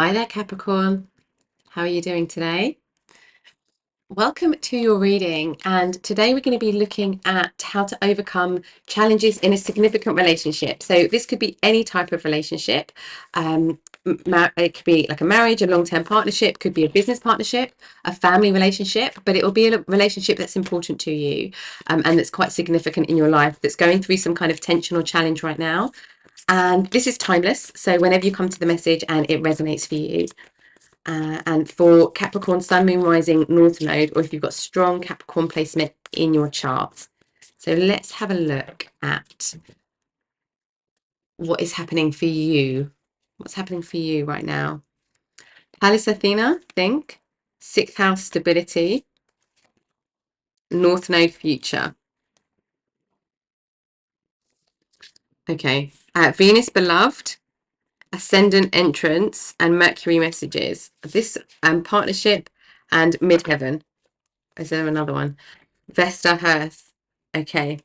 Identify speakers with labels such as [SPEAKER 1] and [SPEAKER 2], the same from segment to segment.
[SPEAKER 1] Hi there, Capricorn. How are you doing today? Welcome to your reading. And today we're going to be looking at how to overcome challenges in a significant relationship. So this could be any type of relationship. It could be like a marriage, a long-term partnership, could be a business partnership, a family relationship, but it will be a relationship that's important to you, and that's quite significant in your life, that's going through some kind of tension or challenge right now. And this is timeless. So whenever you come to the message and it resonates for you, and for Capricorn Sun, Moon, Rising, North Node, or if you've got strong Capricorn placement in your chart. So let's have a look at what is happening for you. What's happening for you right now? Palace Athena, think. Sixth house, stability. North Node, future. Okay. Venus, beloved. Ascendant, entrance, and Mercury, messages. This partnership and midheaven. Is there another one? Vesta, Hearth. Okay.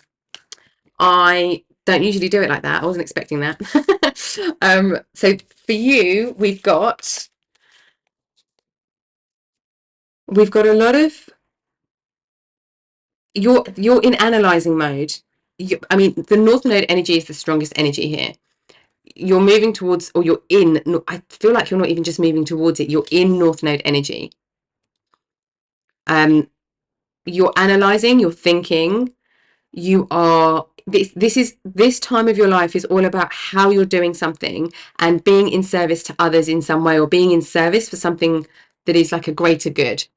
[SPEAKER 1] I don't usually do it like that. I wasn't expecting that. So for you, we've got a lot of you're in analyzing mode. I mean, the North Node energy is the strongest energy here. You're moving towards, or you're in. I feel like you're not even just moving towards it. You're in North Node energy. You're analyzing. You're thinking. You are this time of your life is all about how you're doing something and being in service to others in some way, or being in service for something that is like a greater good.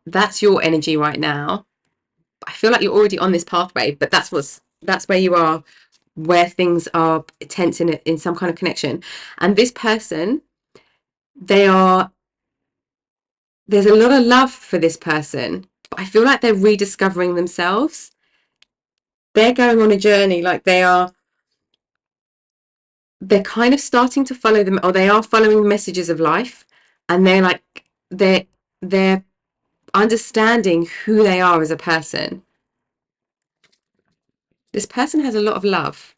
[SPEAKER 1] That's your energy right now. I feel like you're already on this pathway, but that's where you are, where things are tense in some kind of connection. And this person, there's a lot of love for this person, but I feel like they're rediscovering themselves. They're going on a journey, like they're kind of starting to follow them, or they are following the messages of life, and they're understanding who they are as a person. This person has a lot of love,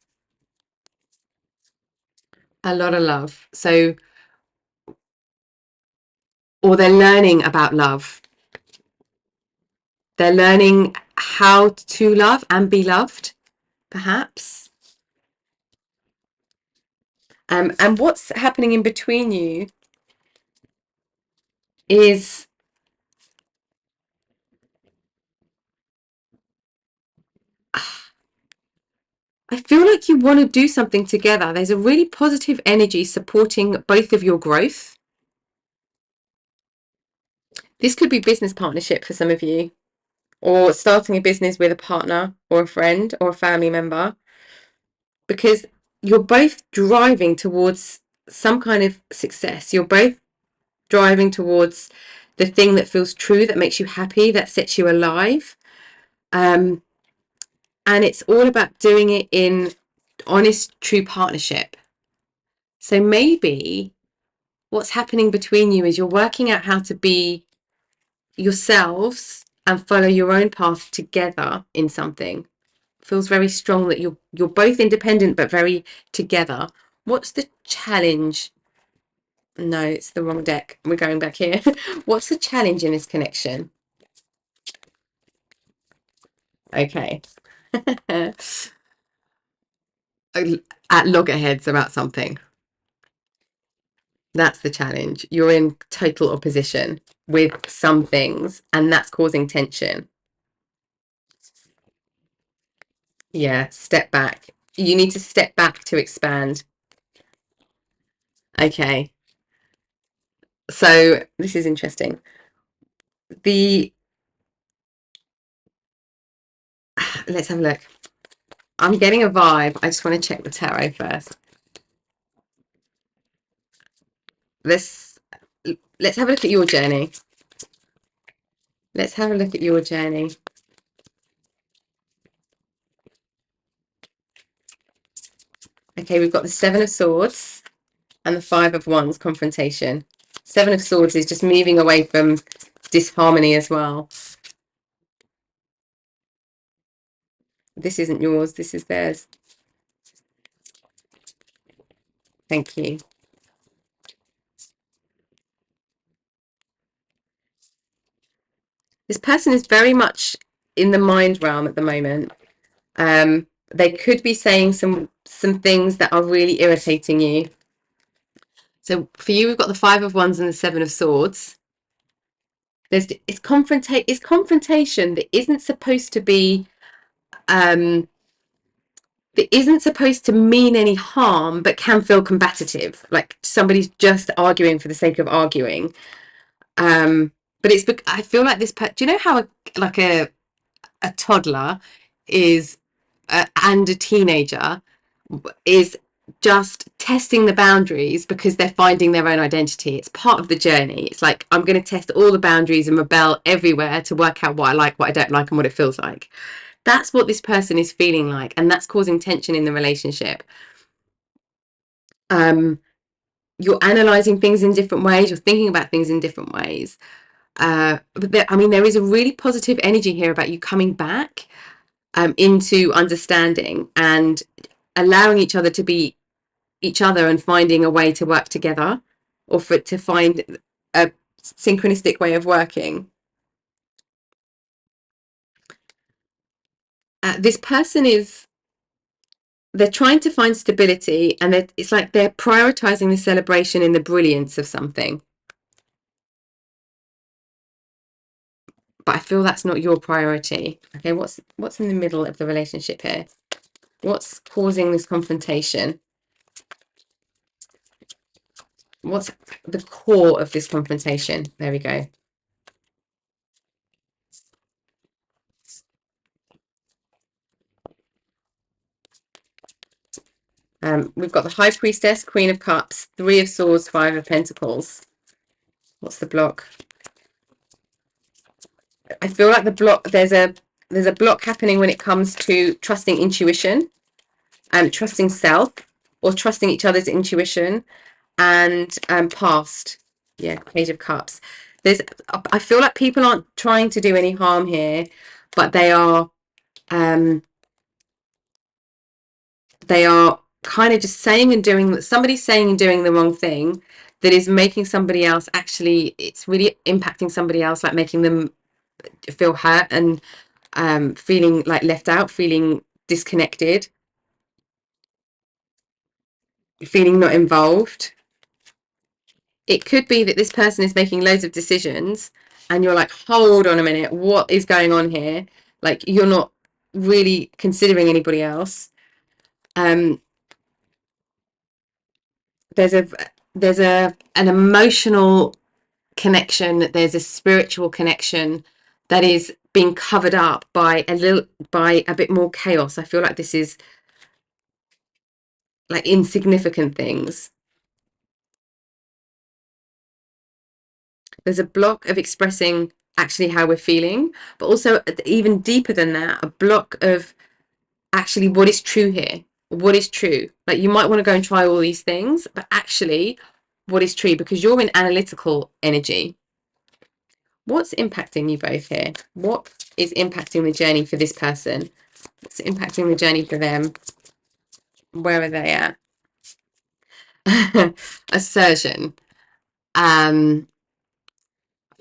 [SPEAKER 1] a lot of love. So, or they're learning about love. They're learning how to love and be loved, perhaps. And what's happening in between you is I feel like you want to do something together. There's a really positive energy supporting both of your growth. This could be business partnership for some of you, or starting a business with a partner or a friend or a family member, because you're both driving towards some kind of success. You're both driving towards the thing that feels true, that makes you happy, that sets you alive. And it's all about doing it in honest, true partnership. So maybe what's happening between you is you're working out how to be yourselves and follow your own path together in something. Feels very strong that you're both independent but very together. What's the challenge? No, it's the wrong deck. We're going back here. What's the challenge in this connection? Okay. At loggerheads about something. That's the challenge. You're in total opposition with some things, and that's causing tension. Yeah, step back. You need to step back to expand. Okay. So this is interesting. The Let's have a look. I'm getting a vibe. I just want to check the tarot first. Let's let's have a look at your journey. Let's have a look at your journey. Okay, we've got the Seven of Swords and the Five of Wands, confrontation. Seven of Swords is just moving away from disharmony as well. This isn't yours, this is theirs. Thank you. This person is very much in the mind realm at the moment. They could be saying some things that are really irritating you. So for you, we've got the Five of Wands and the Seven of Swords. It's confrontation that isn't supposed to be that isn't supposed to mean any harm, but can feel combative. Like somebody's just arguing for the sake of arguing. But I feel like this. Do you know how a toddler is and a teenager is just testing the boundaries because they're finding their own identity. It's part of the journey. It's like, I'm going to test all the boundaries and rebel everywhere to work out what I like, what I don't like, and what it feels like. That's what this person is feeling like, and that's causing tension in the relationship. You're analyzing things in different ways, you're thinking about things in different ways. But there is a really positive energy here about you coming back into understanding and allowing each other to be each other and finding a way to work together, or to find a synchronistic way of working. This person they're trying to find stability, and it's like they're prioritizing the celebration in the brilliance of something. But I feel that's not your priority. Okay, what's in the middle of the relationship here? What's causing this confrontation? What's the core of this confrontation? There we go. We've got the High Priestess, Queen of Cups, Three of Swords, Five of Pentacles. What's the block? I feel like the block, there's a block happening when it comes to trusting intuition and trusting self, or trusting each other's intuition, and past. Yeah, Page of Cups. I feel like people aren't trying to do any harm here, but they are kind of just saying and doing, somebody's saying and doing the wrong thing that is making somebody else, actually it's really impacting somebody else, like making them feel hurt and feeling like left out, feeling disconnected, feeling not involved. It could be that this person is making loads of decisions and you're like, hold on a minute, what is going on here? Like, you're not really considering anybody else. There's an emotional connection, there's a spiritual connection that is being covered up by a bit more chaos. I feel like this is like insignificant things. There's a block of expressing actually how we're feeling, but also even deeper than that, a block of actually what is true here. What is true? Like, you might want to go and try all these things, but actually what is true, because you're in analytical energy. What's impacting you both here? What is impacting the journey for this person? What's impacting the journey for them? Where are they at? Assertion.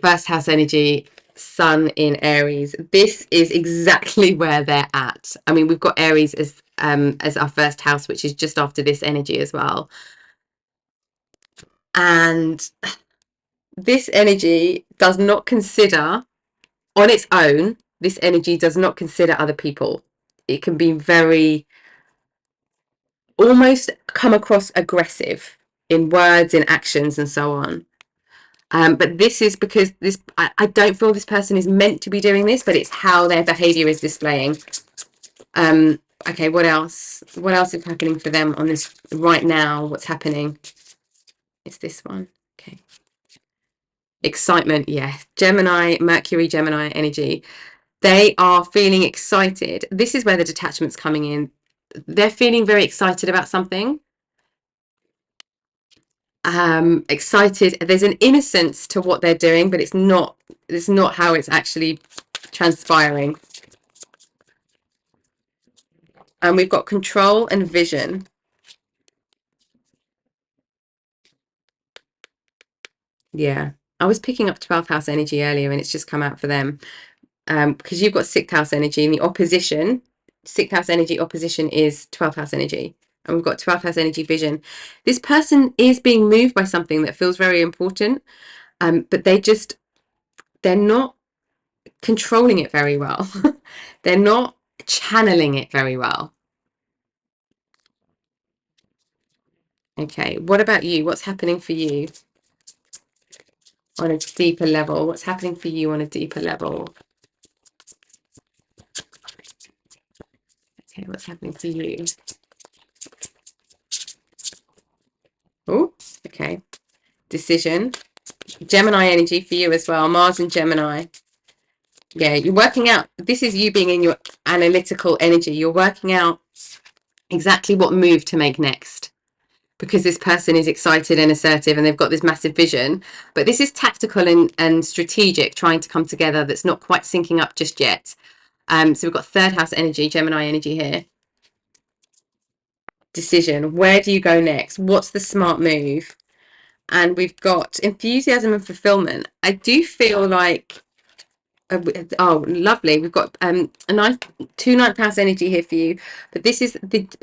[SPEAKER 1] First house energy, Sun in Aries. This is exactly where they're at. I mean, we've got Aries as our first house, which is just after this energy as well. And this energy does not consider, on its own, this energy does not consider other people. It can be very, almost come across aggressive in words, in actions, and so on. But this is because I don't feel this person is meant to be doing this, but it's how their behavior is displaying. Okay, what else? What else is happening for them on this right now? What's happening? It's this one. Okay. Excitement, yeah. Gemini, Mercury, Gemini energy. They are feeling excited. This is where the detachment's coming in. They're feeling very excited about something. Excited. There's an innocence to what they're doing, but it's not how it's actually transpiring. And we've got control and vision. Yeah. I was picking up 12th house energy earlier and it's just come out for them. Because you've got 6th house energy and the opposition, 6th house energy opposition is 12th house energy. And we've got 12th house energy vision. This person is being moved by something that feels very important, but they're not controlling it very well. They're not channeling it very well. Okay, what about you? What's happening for you on a deeper level? What's happening for you on a deeper level? Okay, what's happening for you? Oh, okay. Decision. Gemini energy for you as well. Mars and Gemini. Yeah, you're working out. This is you being in your analytical energy. You're working out exactly what move to make next, because this person is excited and assertive and they've got this massive vision, but this is tactical and strategic, trying to come together, that's not quite syncing up just yet. So we've got 3rd house energy, Gemini energy here. Decision. Where do you go next? What's the smart move? And we've got enthusiasm and fulfillment. I do feel like oh, lovely. We've got a nice 2 9th house energy here for you, but this is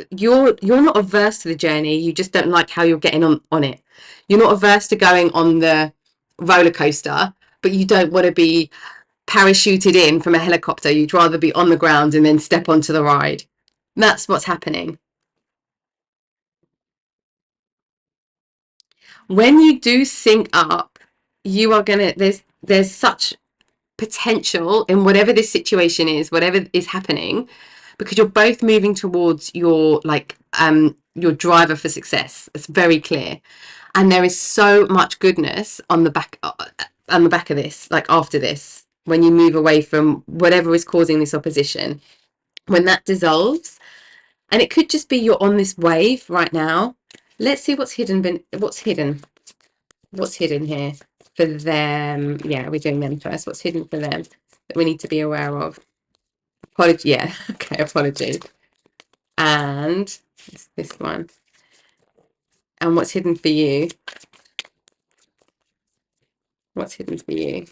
[SPEAKER 1] you're not averse to the journey, you just don't like how you're getting on it. You're not averse to going on the roller coaster, but you don't want to be parachuted in from a helicopter. You'd rather be on the ground and then step onto the ride. That's what's happening. When you do sync up, you are gonna there's such potential in whatever this situation is, whatever is happening, because you're both moving towards your driver for success. It's very clear, and there is so much goodness on the back of this. Like after this, when you move away from whatever is causing this opposition, when that dissolves, and it could just be you're on this wave right now. Let's see what's hidden. What's hidden here for them? Yeah, we're doing them first. What's hidden for them that we need to be aware of? Apology. Yeah. Okay. Apology. And it's this one. And what's hidden for you? What's hidden for you?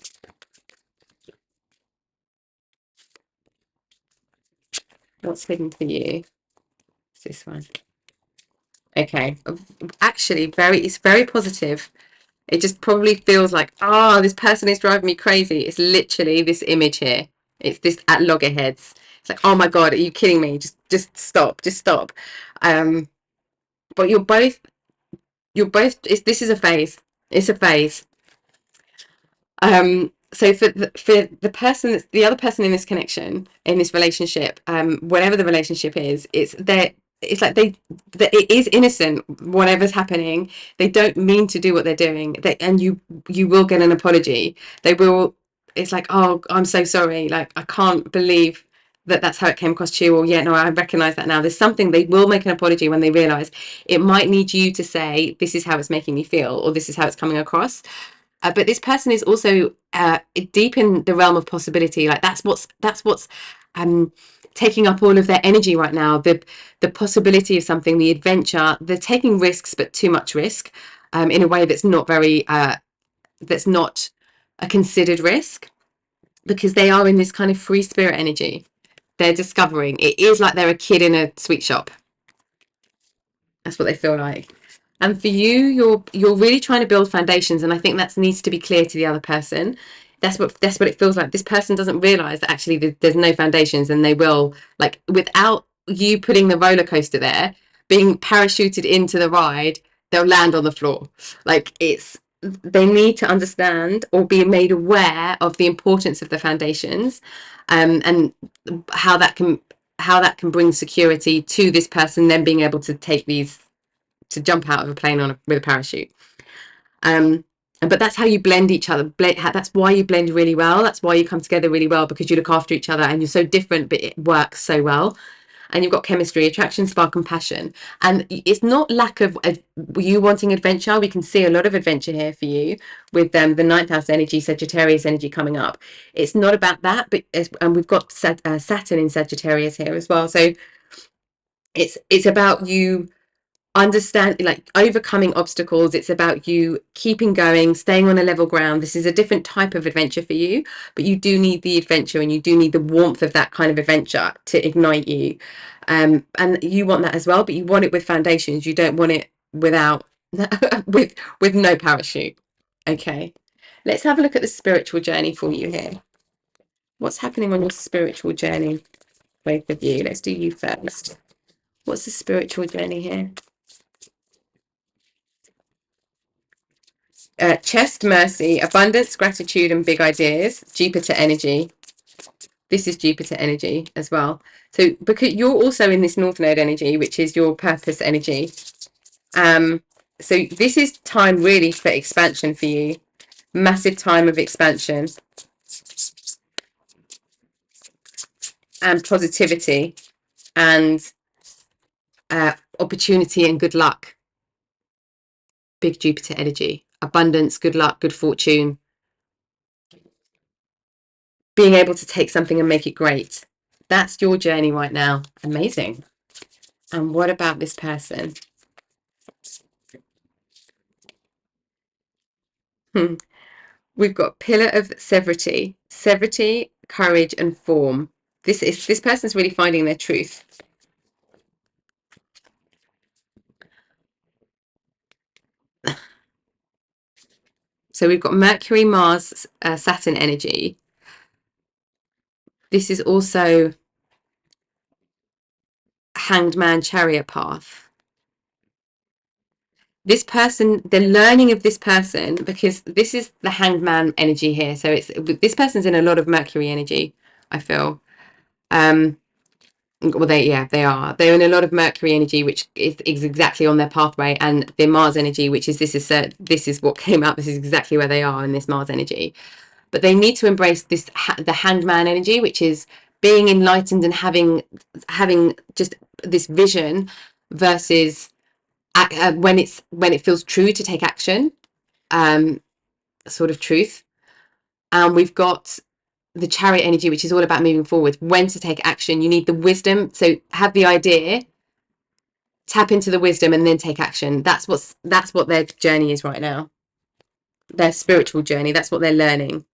[SPEAKER 1] What's hidden for you? It's this one. Okay. Actually, it's very positive. It just probably feels like, oh, this person is driving me crazy. It's literally this image here. It's this at loggerheads. It's like, oh my God, are you kidding me? Just stop. Just stop. But this is a phase. It's a phase. So for the person that's the other person in this connection, in this relationship, whatever the relationship is, it's like it is innocent, whatever's happening. They don't mean to do what they're doing. And you will get an apology. They will. It's like, oh, I'm so sorry. Like, I can't believe that's how it came across to you. Or yeah, no, I recognize that now. There's something. They will make an apology when they realize it might need you to say, this is how it's making me feel, or this is how it's coming across. But this person is also deep in the realm of possibility. Like that's what's taking up all of their energy right now. The possibility of something, the adventure. They're taking risks, but too much risk, in a way that's not very that's not a considered risk, because they are in this kind of free spirit energy. They're discovering. It is like they're a kid in a sweet shop. That's what they feel like. And for you, you're really trying to build foundations, and I think that needs to be clear to the other person. That's what it feels like. This person doesn't realize that actually there's no foundations, and they will, like, without you putting the roller coaster there, being parachuted into the ride, they'll land on the floor. Like, they need to understand or be made aware of the importance of the foundations, and how that can bring security to this person then being able to jump out of a plane with a parachute. But that's how you blend each other. That's why you blend really well. That's why you come together really well, because you look after each other and you're so different, but it works so well. And you've got chemistry, attraction, spark, and passion. And it's not lack of you wanting adventure. We can see a lot of adventure here for you with the 9th house energy, Sagittarius energy coming up. It's not about that, and we've got Saturn in Sagittarius here as well. So it's about you understand, like overcoming obstacles. It's about you keeping going, staying on a level ground. This is a different type of adventure for you, but you do need the adventure, and you do need the warmth of that kind of adventure to ignite you. And you want that as well, but you want it with foundations. You don't want it without with no parachute. Okay, let's have a look at the spiritual journey for you here. What's happening on your spiritual journey, both of you? Let's do you first. What's the spiritual journey here? Chest, mercy, abundance, gratitude, and big ideas. Jupiter energy. This is Jupiter energy as well. So because you're also in this North Node energy, which is your purpose energy. So this is time really for expansion for you. Massive time of expansion and positivity and opportunity and good luck. Big Jupiter energy. Abundance, good luck, good fortune. Being able to take something and make it great. That's your journey right now. Amazing. And what about this person? We've got pillar of severity, courage, and form. This person's really finding their truth. So we've got Mercury, Mars, Saturn energy. This is also Hanged Man, Chariot path. This person, the learning of this person, because this is the Hanged Man energy here. So this person's in a lot of Mercury energy, I feel. Well, they are. They're in a lot of Mercury energy, which is exactly on their pathway, and their Mars energy, which is this is what came out. This is exactly where they are in this Mars energy. But they need to embrace this the Hanged Man energy, which is being enlightened and having just this vision, versus when it feels true to take action, sort of truth. And we've got the Chariot energy, which is all about moving forward. When to take action, you need the wisdom. So have the idea, tap into the wisdom, and then take action. That's what their journey is right now. Their spiritual journey. That's what they're learning.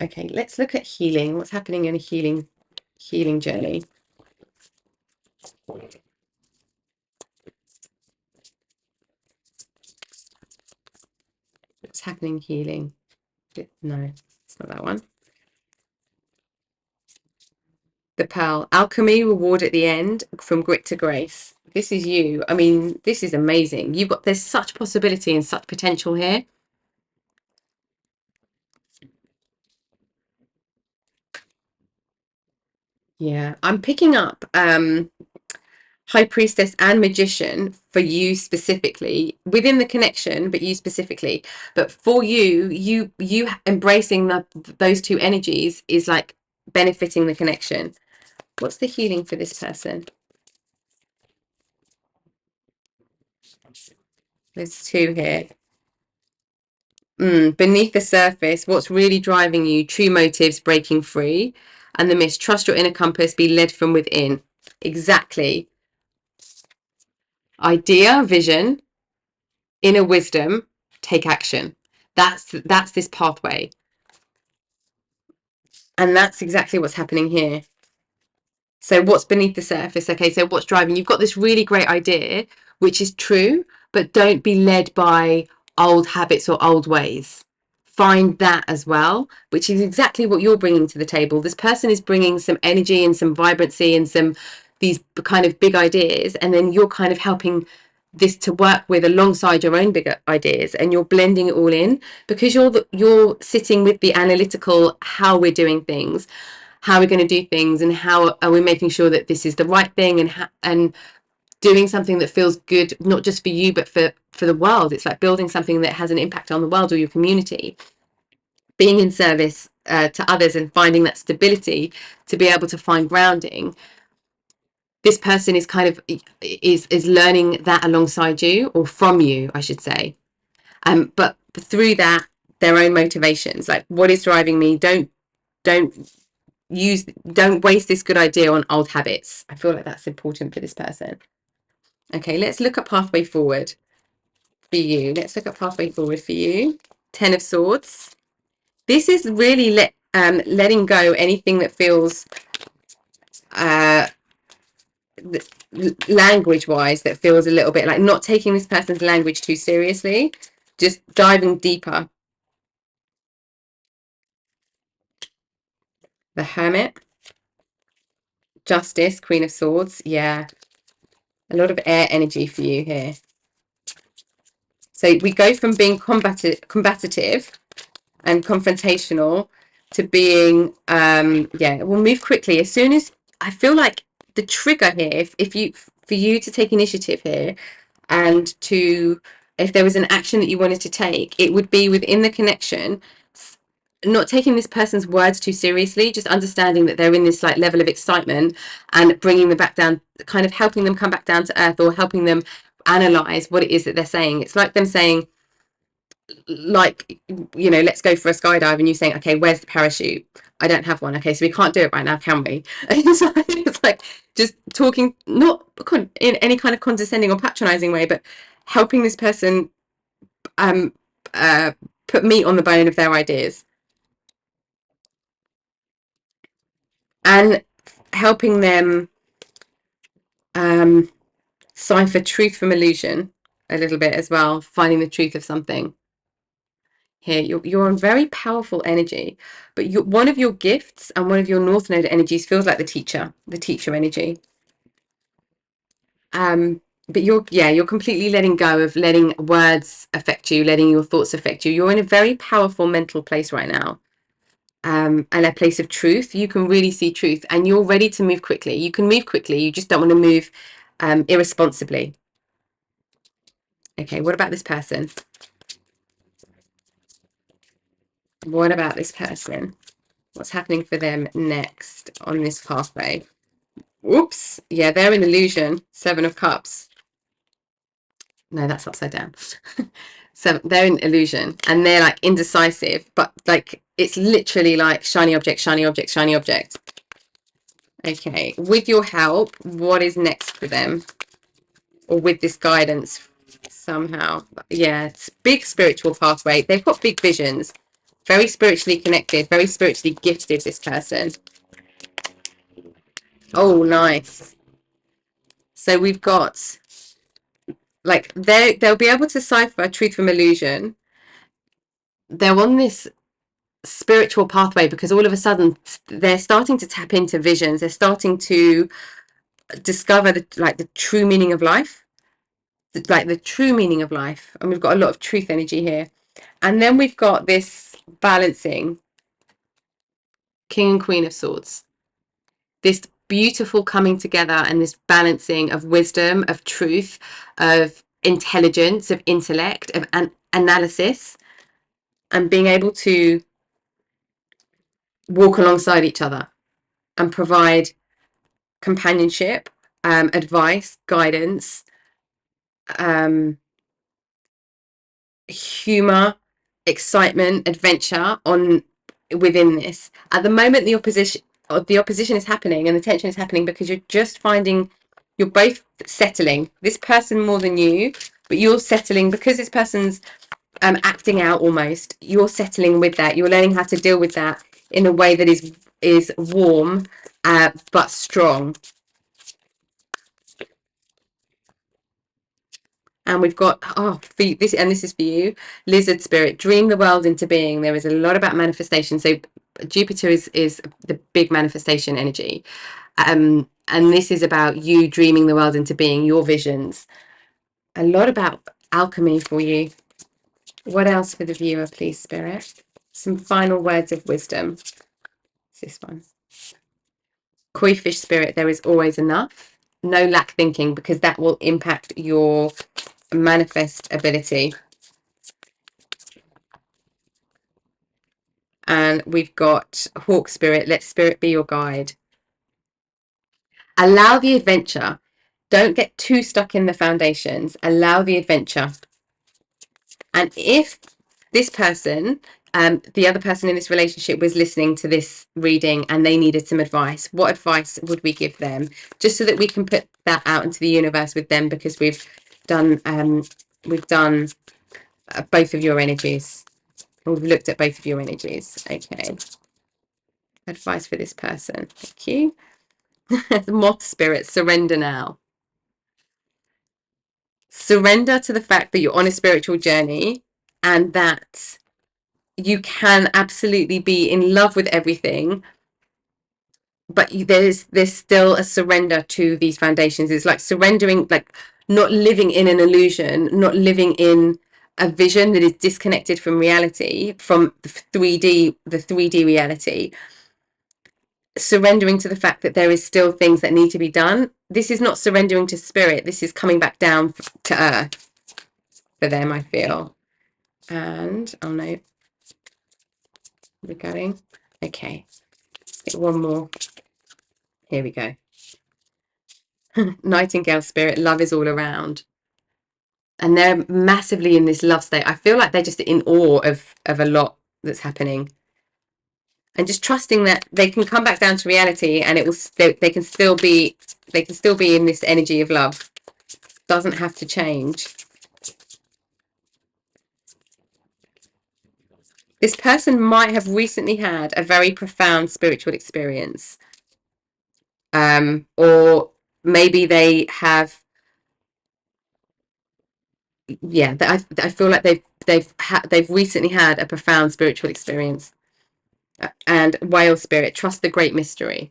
[SPEAKER 1] Okay, let's look at healing. What's happening in a healing journey? What's happening healing? No, it's not that one. The Pearl. Alchemy, reward at the end, from grit to grace. This is you. I mean, this is amazing. There's such possibility and such potential here. Yeah, I'm picking up High Priestess and Magician for you specifically, within the connection, but you specifically. But for you embracing those two energies is like benefiting the connection. What's the healing for this person? There's two here. Beneath the surface, what's really driving you? True motives, breaking free. And the mist, trust your inner compass, be led from within. Exactly. Idea, vision, inner wisdom, take action. That's this pathway. And that's exactly what's happening here. So what's beneath the surface? Okay, so what's driving? You've got this really great idea, which is true, but don't be led by old habits or old ways. Find that as well, which is exactly what you're bringing to the table. This person is bringing some energy and some vibrancy and some these kind of big ideas, and then you're kind of helping this to work with alongside your own bigger ideas, and you're blending it all in, because you're sitting with the analytical, how we're doing things, how we're going to do things, and how are we making sure that this is the right thing, and doing something that feels good, not just for you, but for the world. It's like building something that has an impact on the world or your community, being in service to others, and finding that stability to be able to find grounding. This person is kind of is learning that alongside you, or from you, I should say. But through that, their own motivations, like what is driving me. Don't waste this good idea on old habits. I feel like that's important for this person. Okay, let's look at pathway forward for you. Let's look at pathway forward for you. 10 of Swords. This is really letting go anything that feels language wise, that feels a little bit like not taking this person's language too seriously, just diving deeper. The Hermit, Justice, Queen of Swords. Yeah, a lot of air energy for you here. So we go from being combative and confrontational to being yeah, we'll move quickly. As soon as I feel like the trigger here, if you, for you to take initiative here, and to, if there was an action that you wanted to take, it would be within the connection, not taking this person's words too seriously, just understanding that they're in this like level of excitement and bringing them back down, kind of helping them come back down to earth, or helping them analyze what it is that they're saying. It's like them saying, like, you know, let's go for a skydive, and you saying, okay, where's the parachute? I don't have one. Okay, so we can't do it right now, can we? So it's like just talking, not in any kind of condescending or patronizing way, but helping this person put meat on the bone of their ideas, and helping them cipher truth from illusion a little bit as well, finding the truth of something. Here you're on very powerful energy, but one of your gifts and one of your North Node energies feels like the teacher energy. But you're completely letting go of letting words affect you, letting your thoughts affect you. You're in a very powerful mental place right now, and a place of truth. You can really see truth, and you're ready to move quickly. You can move quickly, you just don't want to move irresponsibly. Okay, what about this person? What about this person? What's happening for them next on this pathway? Whoops. Yeah, they're in illusion. 7 of Cups. No, that's upside down. So they're in illusion, and they're like indecisive, but like it's literally like shiny object, shiny object, shiny object. Okay, with your help, what is next for them? Or with this guidance somehow? Yeah, it's big spiritual pathway. They've got big visions. Very spiritually connected, very spiritually gifted, this person. Oh, nice. So we've got, like, they'll be able to decipher truth from illusion. They're on this spiritual pathway because all of a sudden they're starting to tap into visions. They're starting to discover the true meaning of life, like the true meaning of life. And we've got a lot of truth energy here. And then we've got this balancing King and Queen of Swords. This beautiful coming together and this balancing of wisdom, of truth, of intelligence, of intellect, of analysis, and being able to walk alongside each other and provide companionship, advice, guidance, humor, excitement, adventure on within this. At the moment, the opposition is happening and the tension is happening because you're just finding, you're both settling. This person more than you, but you're settling because this person's acting out almost. You're settling with that. You're learning how to deal with that in a way that is warm but strong. And we've got, oh, for this, and this is for you, Lizard Spirit, dream the world into being. There is a lot about manifestation. So Jupiter is the big manifestation energy. And this is about you dreaming the world into being, your visions. A lot about alchemy for you. What else for the viewer, please, Spirit? Some final words of wisdom. It's this one. Koi fish spirit, there is always enough. No lack thinking, because that will impact your manifest ability. And we've got hawk spirit, let spirit be your guide. Allow the adventure. Don't get too stuck in the foundations. Allow the adventure. And if this person, the other person in this relationship, was listening to this reading and they needed some advice, what advice would we give them? Just so that we can put that out into the universe with them, because done we've done both of your energies. We've looked at both of your energies. Okay. Advice for this person. Thank you. The moth spirit, surrender now. Surrender to the fact that you're on a spiritual journey, and that you can absolutely be in love with everything, but there's still a surrender to these foundations. It's like surrendering, like not living in an illusion, not living in a vision that is disconnected from reality, from the 3D reality. Surrendering to the fact that there is still things that need to be done. This is not surrendering to spirit. This is coming back down to earth for them, I feel. And oh no, we're going. Okay, get one more. Here we go. Nightingale spirit, love is all around. And they're massively in this love state. I feel like they're just in awe of a lot that's happening. And just trusting that they can come back down to reality, and it will they can still be in this energy of love. Doesn't have to change. This person might have recently had a very profound spiritual experience. Or maybe they have, yeah, I feel like they've recently had a profound spiritual experience. And whale spirit, trust the great mystery.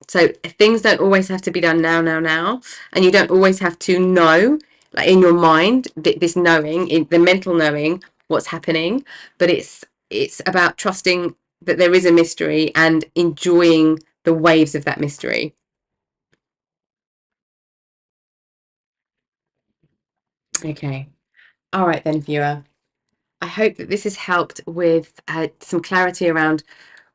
[SPEAKER 1] So things don't always have to be done now, and you don't always have to know, like in your mind, this knowing, in the mental knowing what's happening, but it's about trusting that there is a mystery and enjoying the waves of that mystery. Okay. All right then, viewer. I hope that this has helped with some clarity around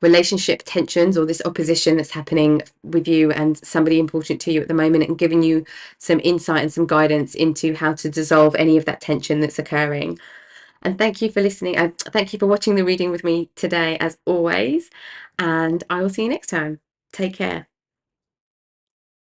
[SPEAKER 1] relationship tensions, or this opposition that's happening with you and somebody important to you at the moment, and giving you some insight and some guidance into how to dissolve any of that tension that's occurring. And thank you for listening. Thank you for watching the reading with me today, as always. And I will see you next time. Take care.